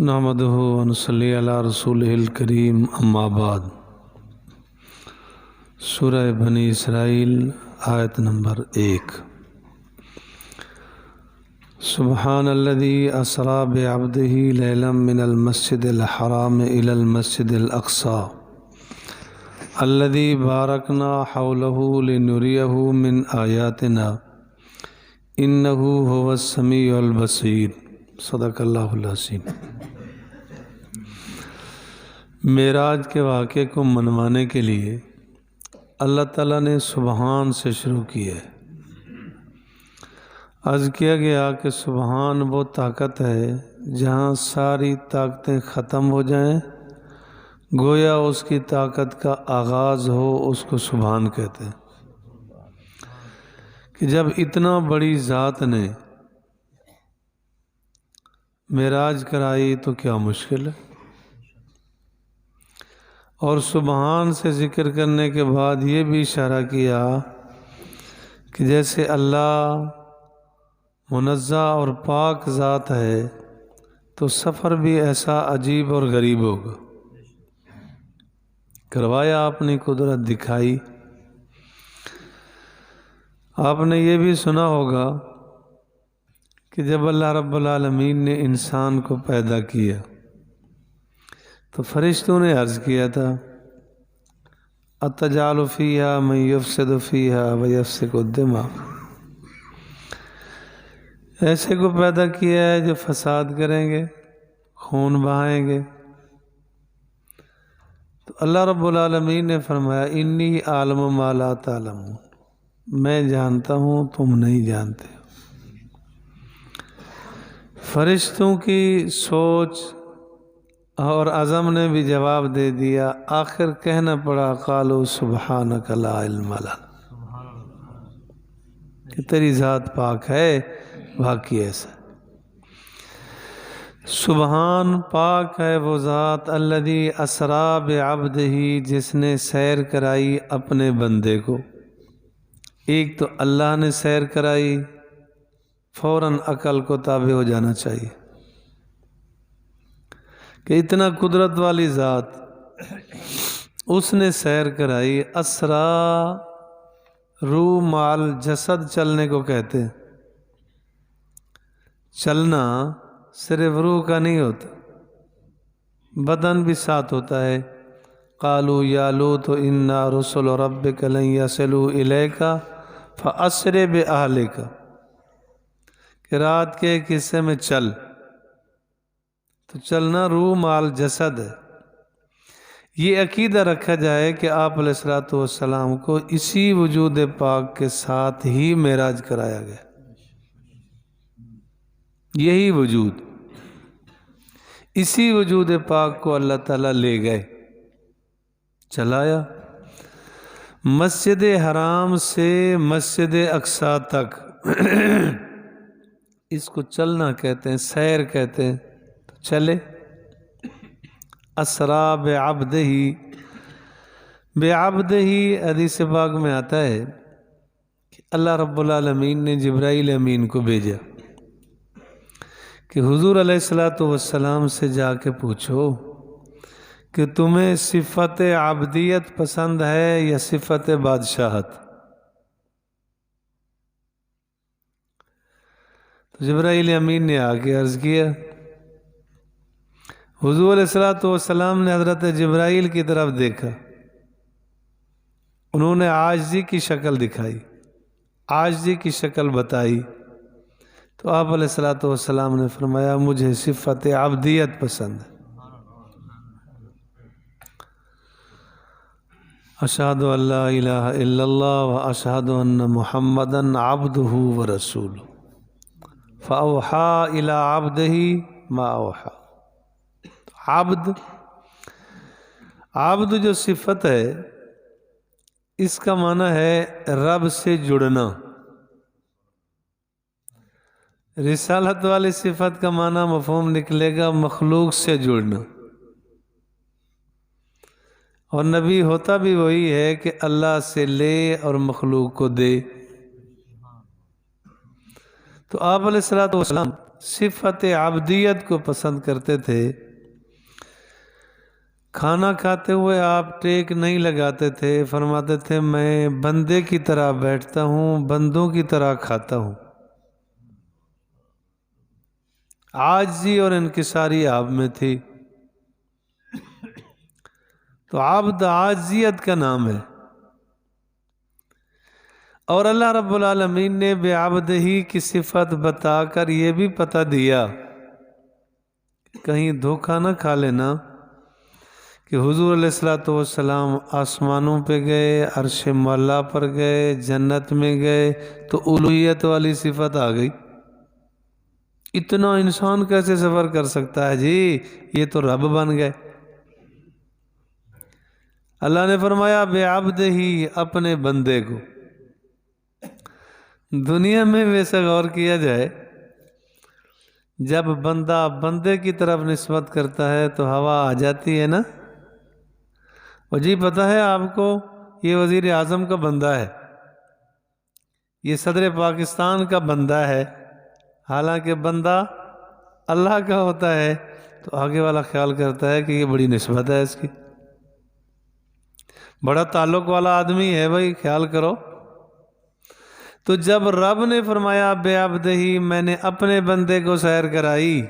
نحمدہ ونصلی علی رسولہ الکریم اما بعد۔ سورہ بنی اسرائیل آیت نمبر 1۔ سبحان الذی اسری بعبدہ لیلا من المسجد الحرام الی المسجد الاقصی الذی بارکنا حولہ لنریہ من آیاتنا انہ هو السمیع البصیر۔ صدق اللہ العظیم۔ معراج کے واقعے کو منوانے کے لیے اللہ تعالیٰ نے سبحان سے شروع کیا ہے۔ عرض کیا گیا کہ سبحان وہ طاقت ہے جہاں ساری طاقتیں ختم ہو جائیں، گویا اس کی طاقت کا آغاز ہو، اس کو سبحان کہتے ہیں۔ کہ جب اتنا بڑی ذات نے معراج کرائی تو کیا مشکل ہے۔ اور سبحان سے ذکر کرنے کے بعد یہ بھی اشارہ کیا کہ جیسے اللہ منزہ اور پاک ذات ہے تو سفر بھی ایسا عجیب اور غریب ہوگا۔ کروایا اپنی قدرت دکھائی۔ آپ نے یہ بھی سنا ہوگا کہ جب اللہ رب العالمین نے انسان کو پیدا کیا تو فرشتوں نے عرض کیا تھا اتجعل فیہا من یفسد فیہا ویسفک الدماء، ایسے کو پیدا کیا ہے جو فساد کریں گے، خون بہائیں گے۔ تو اللہ رب العالمین نے فرمایا انی عالم ما لا تعلمون، میں جانتا ہوں تم نہیں جانتے۔ فرشتوں کی سوچ اور عزم نے بھی جواب دے دیا، آخر کہنا پڑا قالوا سبحانک لا علم لنا، کہ تیری ذات پاک ہے، باقی ایسا۔ سبحان پاک ہے وہ ذات الذی اسری بعبدہ، جس نے سیر کرائی اپنے بندے کو۔ ایک تو اللہ نے سیر کرائی، فوراً عقل کو تابع ہو جانا چاہیے کہ اتنا قدرت والی ذات اس نے سیر کرائی۔ اسرا روح مال جسد چلنے کو کہتے ہیں۔ چلنا صرف روح کا نہیں ہوتا، بدن بھی ساتھ ہوتا ہے۔ قالوا یا لوط انا رسل ربک لن یصلوا الیک فاسر باہلک، کہ رات کے ایک حصے میں چل، تو چلنا روح مال جسد ہے۔ یہ عقیدہ رکھا جائے کہ آپ علیہ الصلوۃ والسلام کو اسی وجود پاک کے ساتھ ہی معراج کرایا گیا۔ یہی وجود، اسی وجود پاک کو اللہ تعالیٰ لے گئے، چلایا مسجد حرام سے مسجد اقصی تک۔ اس کو چلنا کہتے ہیں، سیر کہتے ہیں۔ تو چلے، اسرا بعبدہ، بعبدہ حدیث پاک میں آتا ہے کہ اللہ رب العالمین نے جبرائیل امین کو بھیجا کہ حضور علیہ الصلوۃ والسلام سے جا کے پوچھو کہ تمہیں صفت عبدیت پسند ہے یا صفت بادشاہت۔ تو جبرائیل امین نے آ کے عرض کیا، حضور علیہ الصلوۃ والسلام نے حضرت جبرائیل کی طرف دیکھا، انہوں نے عاجزی کی شکل دکھائی، عاجزی کی شکل بتائی، تو آپ علیہ الصلوۃ والسلام نے فرمایا مجھے صفت عبدیت پسند ہے۔ اشہد ان لا الہ الا اللہ و اشہد ان محمدا عبدہ ورسولہ فاوحی الی عبدہ ما اوحی۔ عبد جو صفت ہے، اس کا معنی ہے رب سے جڑنا۔ رسالت والی صفت کا معنی مفہوم نکلے گا مخلوق سے جڑنا، اور نبی ہوتا بھی وہی ہے کہ اللہ سے لے اور مخلوق کو دے۔ تو آپ علیہ الصلوۃ والسلام صفت عبدیت کو پسند کرتے تھے۔ کھانا کھاتے ہوئے آپ ٹیک نہیں لگاتے تھے، فرماتے تھے میں بندے کی طرح بیٹھتا ہوں، بندوں کی طرح کھاتا ہوں۔ عاجزی اور انکساری آپ میں تھی۔ تو عبد عاجزیت کا نام ہے، اور اللہ رب العالمین نے بعبدہ کی صفت بتا کر یہ بھی پتہ دیا، کہیں دھوکہ نہ کھا لینا کہ حضور علیہ الصلوۃ والسلام آسمانوں پہ گئے، عرش معلیٰ پر گئے، جنت میں گئے تو الوہیت والی صفت آ گئی۔ اتنا انسان کیسے سفر کر سکتا ہے جی، یہ تو رب بن گئے۔ اللہ نے فرمایا بعبدہ، اپنے بندے کو۔ دنیا میں ویسے غور کیا جائے، جب بندہ بندے کی طرف نسبت کرتا ہے تو ہوا آ جاتی ہے نا۔ اور جی پتہ ہے آپ کو، یہ وزیر اعظم کا بندہ ہے، یہ صدر پاکستان کا بندہ ہے، حالانکہ بندہ اللہ کا ہوتا ہے، تو آگے والا خیال کرتا ہے کہ یہ بڑی نسبت ہے اس کی، بڑا تعلق والا آدمی ہے بھائی، خیال کرو۔ تو جب رب نے فرمایا بعبدہ، میں نے اپنے بندے کو سیر کرائی،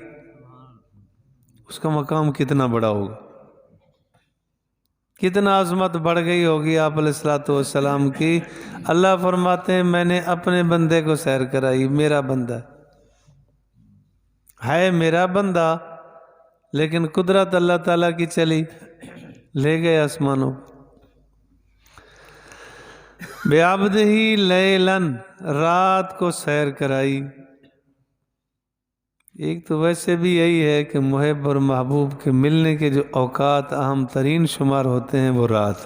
اس کا مقام کتنا بڑا ہوگا، کتنا عظمت بڑھ گئی ہوگی آپ علیہ الصلوۃ والسلام کی۔ اللہ فرماتے ہیں میں نے اپنے بندے کو سیر کرائی، میرا بندہ ہے، میرا بندہ، لیکن قدرت اللہ تعالیٰ کی چلی، لے گئے آسمانوں۔ بعبدہ لیلاً، رات کو سیر کرائی۔ ایک تو ویسے بھی یہی ہے کہ محب اور محبوب کے ملنے کے جو اوقات اہم ترین شمار ہوتے ہیں وہ رات۔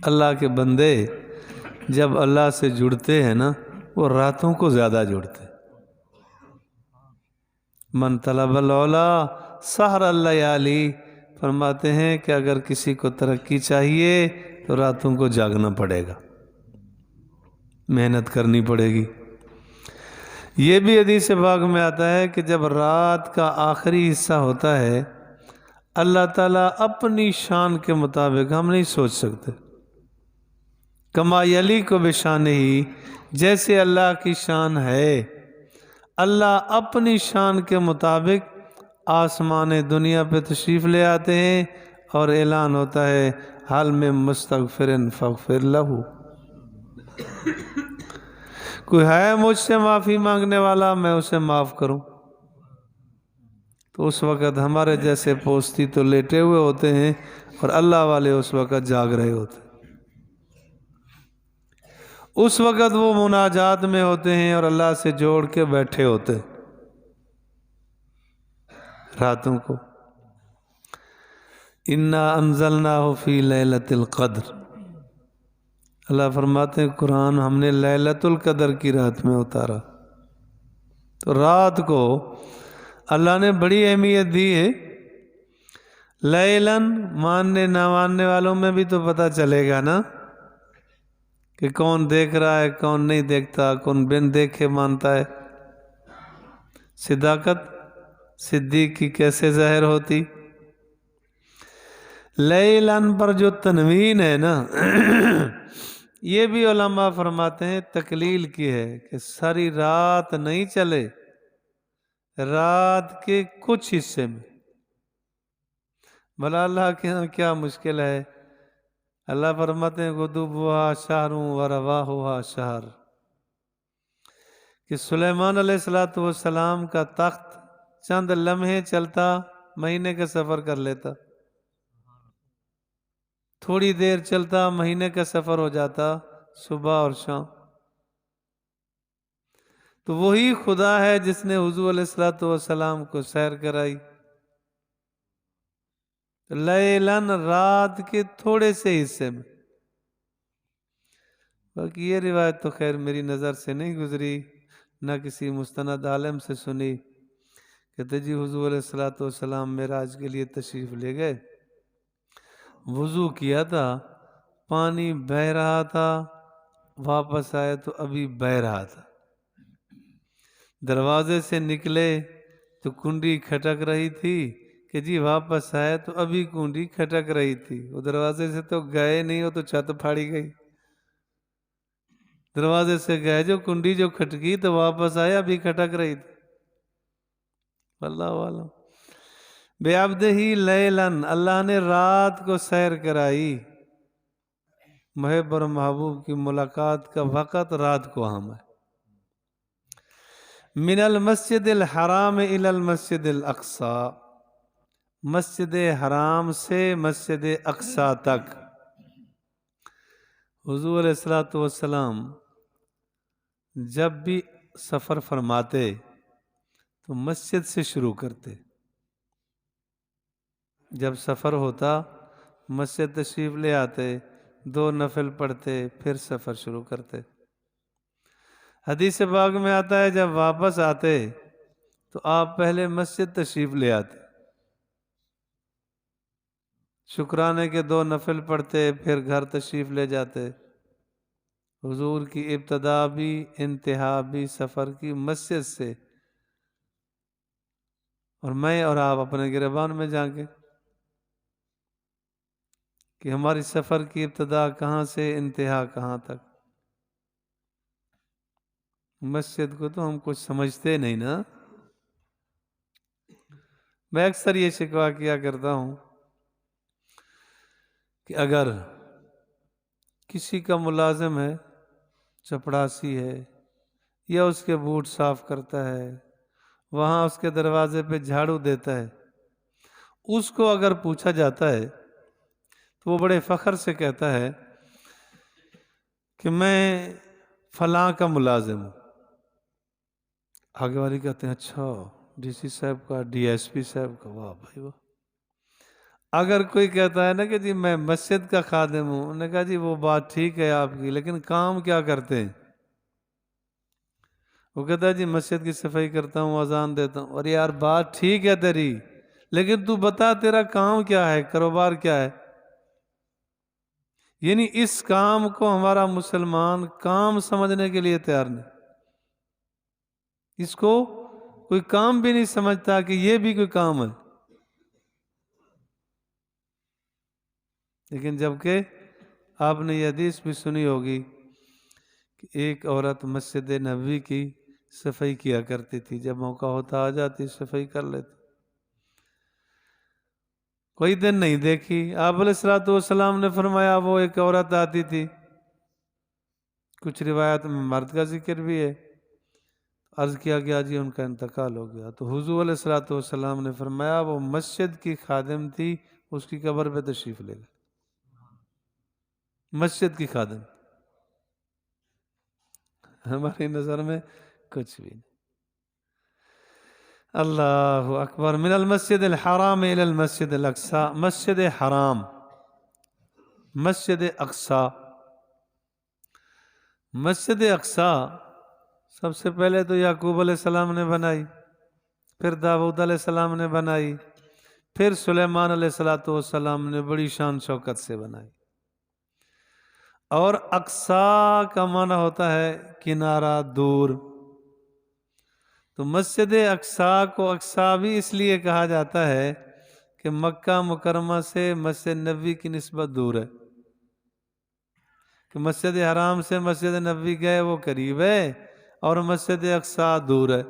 اللہ کے بندے جب اللہ سے جڑتے ہیں نا، وہ راتوں کو زیادہ جڑتے ہیں۔ من طلب العلا سحر اللیالی، فرماتے ہیں کہ اگر کسی کو ترقی چاہیے تو راتوں کو جاگنا پڑے گا، محنت کرنی پڑے گی۔ یہ بھی حدیث پاک میں آتا ہے کہ جب رات کا آخری حصہ ہوتا ہے، اللہ تعالیٰ اپنی شان کے مطابق، ہم نہیں سوچ سکتے، کما یلی کو بشان ہی، جیسے اللہ کی شان ہے، اللہ اپنی شان کے مطابق آسمان دنیا پہ تشریف لے آتے ہیں، اور اعلان ہوتا ہے حال میں مستغفر فاغفر لہ، کوئی ہے مجھ سے معافی مانگنے والا، میں اسے معاف کروں۔ تو اس وقت ہمارے جیسے پوستی تو لیٹے ہوئے ہوتے ہیں، اور اللہ والے اس وقت جاگ رہے ہوتے ہیں، اس وقت وہ مناجات میں ہوتے ہیں اور اللہ سے جوڑ کے بیٹھے ہوتے ہیں راتوں کو۔ انا انزلناہ فی لیلۃ القدر، اللہ فرماتے ہیں قرآن ہم نے لیلۃ القدر کی رات میں اتارا۔ تو رات کو اللہ نے بڑی اہمیت دی ہے۔ لیلاً، ماننے نہ ماننے والوں میں بھی تو پتہ چلے گا نا کہ کون دیکھ رہا ہے، کون نہیں دیکھتا، کون بن دیکھے مانتا ہے۔ صداقت صدیق کی کیسے ظاہر ہوتی؟ لیلاً پر جو تنوین ہے نا، یہ بھی علماء فرماتے ہیں تکلیل کی ہے، کہ ساری رات نہیں چلے، رات کے کچھ حصے میں۔ بھلا اللہ کے ہاں کیا مشکل ہے؟ اللہ فرماتے ہیں غدوها شہر ورواحها شہر، کہ سلیمان علیہ السلام کا تخت چند لمحے چلتا، مہینے کا سفر کر لیتا، تھوڑی دیر چلتا، مہینے کا سفر ہو جاتا، صبح اور شام۔ تو وہی خدا ہے جس نے حضور علیہ السلام کو سیر کرائی لیلاً، رات کے تھوڑے سے حصے میں۔ باقی یہ روایت تو خیر میری نظر سے نہیں گزری، نہ کسی مستند عالم سے سنی، کہتے جی حضور علیہ السلام معراج کے لیے تشریف لے گئے، وضو کیا تھا، پانی بہہ رہا تھا، واپس آئے تو ابھی بہہ رہا تھا۔ دروازے سے نکلے تو کنڈی کھٹک رہی تھی کہ جی واپس آئے تو ابھی کنڈی کھٹک رہی تھی. وہ دروازے سے تو گئے نہیں، وہ تو چھت پھاڑی گئی. دروازے سے گئے جو کنڈی جو کھٹکی تو واپس آئے ابھی کھٹک رہی تھی. اللہ عالم. بے عبدہ لیلن، اللہ نے رات کو سیر کرائی. محب اور محبوب کی ملاقات کا وقت رات کو ہم ہے. من المسجد الحرام الی المسجد الاقصی، مسجد حرام سے مسجد اقصی تک. حضور علیہ الصلوۃ والسلام جب بھی سفر فرماتے تو مسجد سے شروع کرتے. جب سفر ہوتا مسجد تشریف لے آتے، 2 نفل پڑھتے، پھر سفر شروع کرتے. حدیث پاک میں آتا ہے جب واپس آتے تو آپ پہلے مسجد تشریف لے آتے، شکرانے کے 2 نفل پڑھتے، پھر گھر تشریف لے جاتے. حضور کی ابتدا بھی انتہا بھی سفر کی مسجد سے، اور میں اور آپ اپنے گریبان میں جائیں گے کہ ہماری سفر کی ابتدا کہاں سے انتہا کہاں تک. مسجد کو تو ہم کچھ سمجھتے نہیں نا. میں اکثر یہ شکوہ کیا کرتا ہوں کہ اگر کسی کا ملازم ہے، چپڑاسی ہے، یا اس کے بوٹ صاف کرتا ہے، وہاں اس کے دروازے پہ جھاڑو دیتا ہے، اس کو اگر پوچھا جاتا ہے تو وہ بڑے فخر سے کہتا ہے کہ میں فلاں کا ملازم ہوں. آگے والی کہتے ہیں اچھا ڈی سی صاحب کا، ڈی ایس پی صاحب کا. واہ بھائی واہ. اگر کوئی کہتا ہے نا کہ جی میں مسجد کا خادم ہوں، انہوں نے کہا جی وہ بات ٹھیک ہے آپ کی، لیکن کام کیا کرتے ہیں؟ وہ کہتا ہے جی مسجد کی صفائی کرتا ہوں، اذان دیتا ہوں. اور یار بات ٹھیک ہے تیری، لیکن تو بتا تیرا کام کیا ہے، کاروبار کیا ہے؟ یعنی اس کام کو ہمارا مسلمان کام سمجھنے کے لیے تیار نہیں. اس کو کوئی کام بھی نہیں سمجھتا کہ یہ بھی کوئی کام ہے. لیکن جبکہ آپ نے یہ حدیث بھی سنی ہوگی کہ ایک عورت مسجد نبوی کی صفائی کیا کرتی تھی، جب موقع ہوتا آ جاتی صفائی کر لیتی. کوئی دن نہیں دیکھی. آپ علیہ الصلوۃ والسلام نے فرمایا وہ ایک عورت آتی تھی، کچھ روایت میں مرد کا ذکر بھی ہے. عرض کیا گیا جی ان کا انتقال ہو گیا. تو حضور علیہ الصلوۃ والسلام نے فرمایا وہ مسجد کی خادم تھی، اس کی قبر پہ تشریف لے گئے. مسجد کی خادم. ہماری نظر میں کچھ بھی نہیں. اللہ اکبر. من المسجد الحرام الى المسجد الاقصی، مسجد حرام، مسجد اقصی. مسجد اقصی سب سے پہلے تو یعقوب علیہ السلام نے بنائی، پھر داؤد علیہ السلام نے بنائی، پھر سلیمان علیہ السلام نے بڑی شان شوکت سے بنائی. اور اقصی کا معنی ہوتا ہے کنارہ، دور. تو مسجد اقصی کو اقصی بھی اس لیے کہا جاتا ہے کہ مکہ مکرمہ سے مسجد نبوی کی نسبت دور ہے. کہ مسجد حرام سے مسجد نبوی گئے وہ قریب ہے، اور مسجد اقصی دور ہے،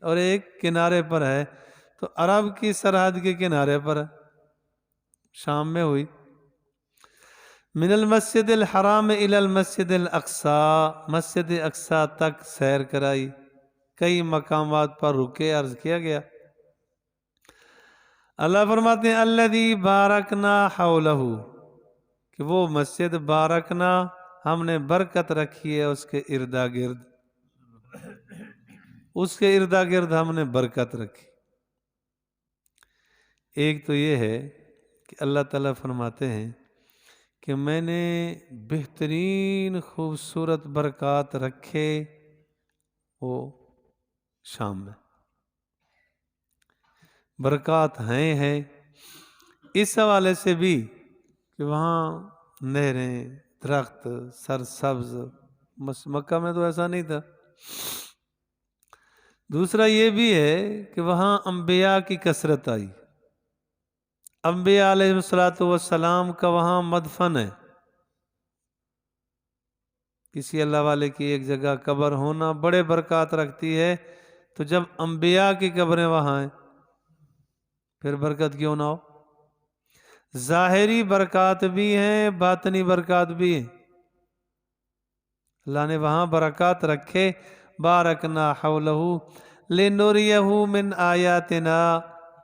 اور ایک کنارے پر ہے. تو عرب کی سرحد کے کنارے پر ہے، شام میں ہوئی. من المسجد الحرام الى المسجد الاقصی، مسجد اقصی تک سیر کرائی. کئی مقامات پر رکے، عرض کیا گیا. اللہ فرماتے ہیں الذی بارکنا حولہ، کہ وہ مسجد بارکنا ہم نے برکت رکھی ہے اس کے اردا گرد. اس کے اردا گرد ہم نے برکت رکھی. ایک تو یہ ہے کہ اللہ تعالیٰ فرماتے ہیں کہ میں نے بہترین خوبصورت برکات رکھے وہ شام میں. برکات ہیں اس حوالے سے بھی کہ وہاں نہریں، درخت، سرسبز. مکہ میں تو ایسا نہیں تھا. دوسرا یہ بھی ہے کہ وہاں انبیاء کی کثرت آئی، انبیاء علیہ الصلوۃ والسلام کا وہاں مدفن ہے، کسی اللہ والے کی ایک جگہ قبر ہونا بڑے برکات رکھتی ہے، تو جب انبیاء کی قبریں وہاں ہیں پھر برکت کیوں نہ ہو؟ ظاہری برکات بھی ہیں، باطنی برکات بھی ہیں، اللہ نے وہاں برکات رکھے، بارکنا حولہ لنریہ من آیاتنا،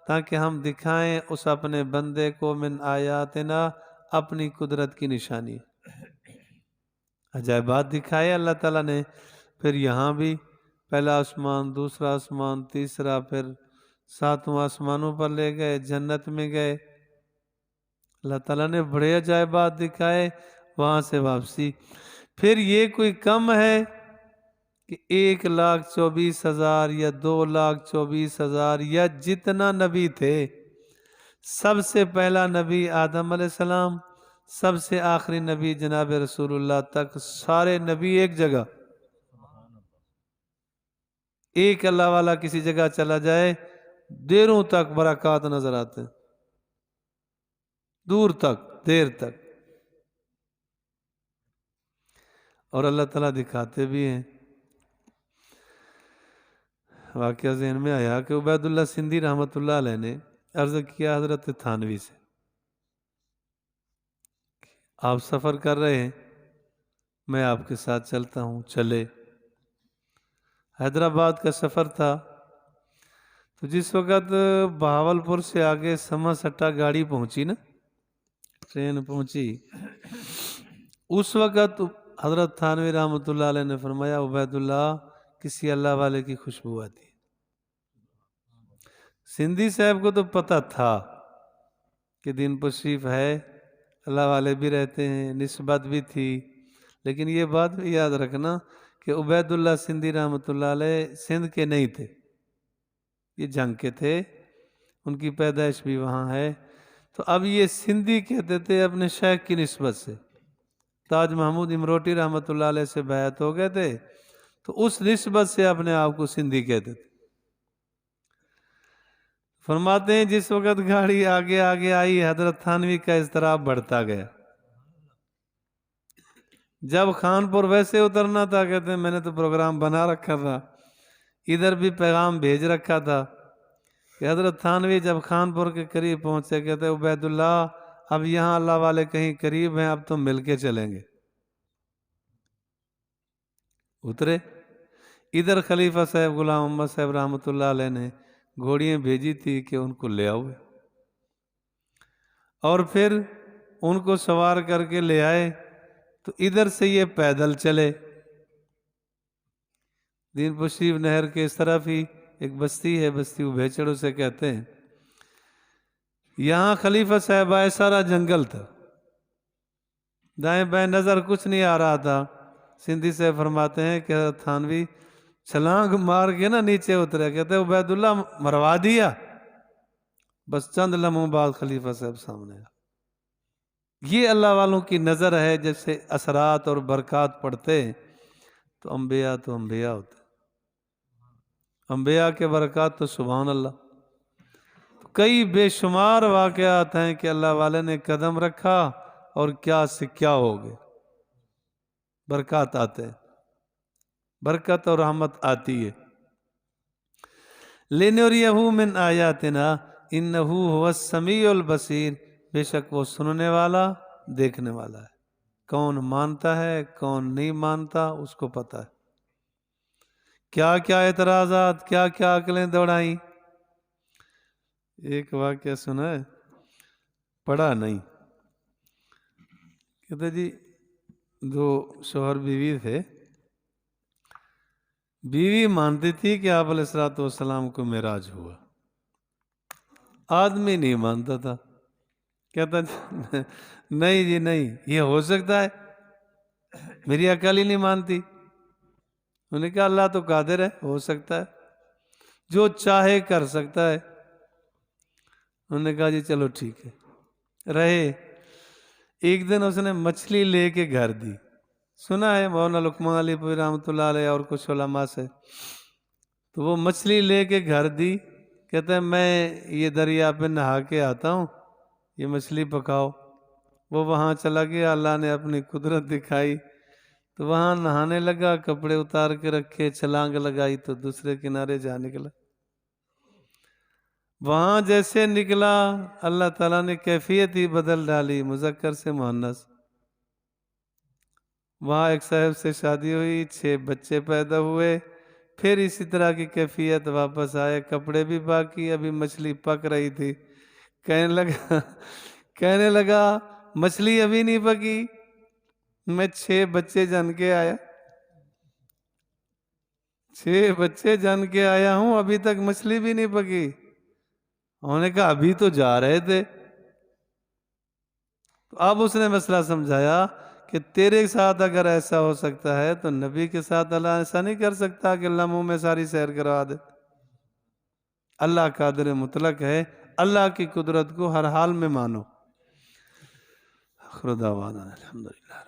تاکہ ہم دکھائیں اس اپنے بندے کو من آیاتنا، اپنی قدرت کی نشانی، عجائبات دکھائے اللہ تعالیٰ نے۔ پھر یہاں بھی پہلا آسمان، دوسرا آسمان، تیسرا، پھر 7واں آسمانوں پر لے گئے، جنت میں گئے، اللہ تعالیٰ نے بڑے عجائبات دکھائے، وہاں سے واپسی۔ پھر یہ کوئی کم ہے کہ 1,24,000 یا 2,24,000 یا جتنا نبی تھے، سب سے پہلا نبی آدم علیہ السلام، سب سے آخری نبی جناب رسول اللہ تک، سارے نبی ایک جگہ، ایک اللہ والا کسی جگہ چلا جائے دیروں تک برکات نظر آتے ہیں، دور تک، دیر تک، اور اللہ تعالیٰ دکھاتے بھی ہیں۔ واقعہ ذہن میں آیا کہ عبید اللہ سندھی رحمۃ اللہ علیہ نے عرض کیا حضرت تھانوی سے، آپ سفر کر رہے ہیں، میں آپ کے ساتھ چلتا ہوں، چلے۔ حیدرآباد کا سفر تھا، تو جس وقت بہاولپور سے آگے سما سٹا گاڑی پہنچی نا، ٹرین پہنچی، اس وقت حضرت تھانوی رحمۃ اللہ علیہ نے فرمایا عبید اللہ کسی اللہ والے کی خوشبو آتی ہے۔ سندھی صاحب کو تو پتہ تھا کہ دین تشریف ہے، اللہ والے بھی رہتے ہیں، نسبت بھی تھی، لیکن یہ بات بھی یاد رکھنا کہ عبید اللہ سندھی رحمۃ اللہ علیہ سندھ کے نہیں تھے، یہ جنگ کے تھے، ان کی پیدائش بھی وہاں ہے، تو اب یہ سندھی کہتے تھے اپنے شیخ کی نسبت سے، تاج محمود امروٹی رحمۃ اللہ علیہ سے بیعت ہو گئے تھے، تو اس نسبت سے اپنے آپ کو سندھی کہتے تھے۔ فرماتے ہیں جس وقت گاڑی آگے آگے آئی، حضرت تھانوی کا اضطراب بڑھتا گیا، جب خانپور ویسے اترنا تھا، کہتے ہیں میں نے تو پروگرام بنا رکھا تھا، ادھر بھی پیغام بھیج رکھا تھا کہ حضرت تھانوی جب خانپور کے قریب پہنچے، کہتے ہیں عبید اللہ اب یہاں اللہ والے کہیں قریب ہیں، اب تم مل کے چلیں گے۔ اترے، ادھر خلیفہ صاحب غلام محمد صاحب رحمۃ اللہ علیہ نے گھوڑیاں بھیجی تھی کہ ان کو لے آؤ، اور پھر ان کو سوار کر کے لے آئے، تو ادھر سے یہ پیدل چلے، دین پشریف نہر کے اس طرف ہی ایک بستی ہے، بستی ابھیچڑ سے کہتے ہیں، یہاں خلیفہ صاحب آئے، سارا جنگل تھا، دائیں بائیں نظر کچھ نہیں آ رہا تھا۔ سندھی سے فرماتے ہیں کہ حضرت تھانوی چھلانگ مار کے نا نیچے اترے، کہتے ہیں عبید اللہ مروا دیا، بس چند لمحوں بعد خلیفہ صاحب سامنے آ۔ یہ اللہ والوں کی نظر ہے، جیسے اثرات اور برکات پڑتے ہیں تو انبیاء ہوتے، انبیاء کے برکات تو سبحان اللہ، کئی بے شمار واقعات ہیں کہ اللہ والے نے قدم رکھا اور کیا سے کیا ہو گئے، برکات آتے ہیں، برکت اور رحمت آتی ہے۔ لِنُرِيَهُ مِنْ آیاتنا اِنَّهُ هُوَ السَّمِيعُ الْبَصِيرُ، بے شک وہ سننے والا، دیکھنے والا ہے، کون مانتا ہے کون نہیں مانتا اس کو پتہ ہے، کیا کیا اعتراضات، کیا کیا عقلیں دوڑائیں۔ ایک واقعہ سنا ہے، پڑھا نہیں، کہتے جی دو شوہر بیوی تھے، بیوی مانتی تھی کہ آپ علیہ السلام کو معراج ہوا، آدمی نہیں مانتا تھا، کہتا نہیں جی نہیں، یہ ہو سکتا ہے، میری عقل ہی نہیں مانتی۔ انہوں نے کہا اللہ تو قادر ہے، ہو سکتا ہے، جو چاہے کر سکتا ہے۔ انہوں نے کہا جی چلو ٹھیک ہے، رہے۔ ایک دن اس نے مچھلی لے کے گھر دی، سنا ہے مولانا لقمان علی پوری رحمۃ اللہ علیہ اور کچھ علماء سے، تو وہ مچھلی لے کے گھر دی، کہتا ہے میں یہ دریا پہ نہا کے آتا ہوں، یہ مچھلی پکاؤ۔ وہ وہاں چلا گیا، اللہ نے اپنی قدرت دکھائی تو وہاں نہانے لگا، کپڑے اتار کے رکھے، چھلانگ لگائی تو دوسرے کنارے جا نکلا۔ وہاں جیسے نکلا اللہ تعالیٰ نے کیفیت ہی بدل ڈالی، مذکر سے مؤنث۔ وہاں ایک صاحب سے شادی ہوئی، 6 بچے پیدا ہوئے، پھر اسی طرح کی کیفیت، واپس آئے، کپڑے بھی باقی، ابھی مچھلی پک رہی تھی۔ کہنے لگا مچھلی ابھی نہیں پکی، میں 6 بچے جن کے آیا، 6 بچے جن کے آیا ہوں، ابھی تک مچھلی بھی نہیں پکی۔ انہوں نے کہا ابھی تو جا رہے تھے۔ تو اب اس نے مسئلہ سمجھایا کہ تیرے ساتھ اگر ایسا ہو سکتا ہے تو نبی کے ساتھ اللہ ایسا نہیں کر سکتا کہ لمحوں میں ساری سیر کروا دے۔ اللہ قادر مطلق ہے، اللہ کی قدرت کو ہر حال میں مانو۔ آخر دعوانا الحمدللہ۔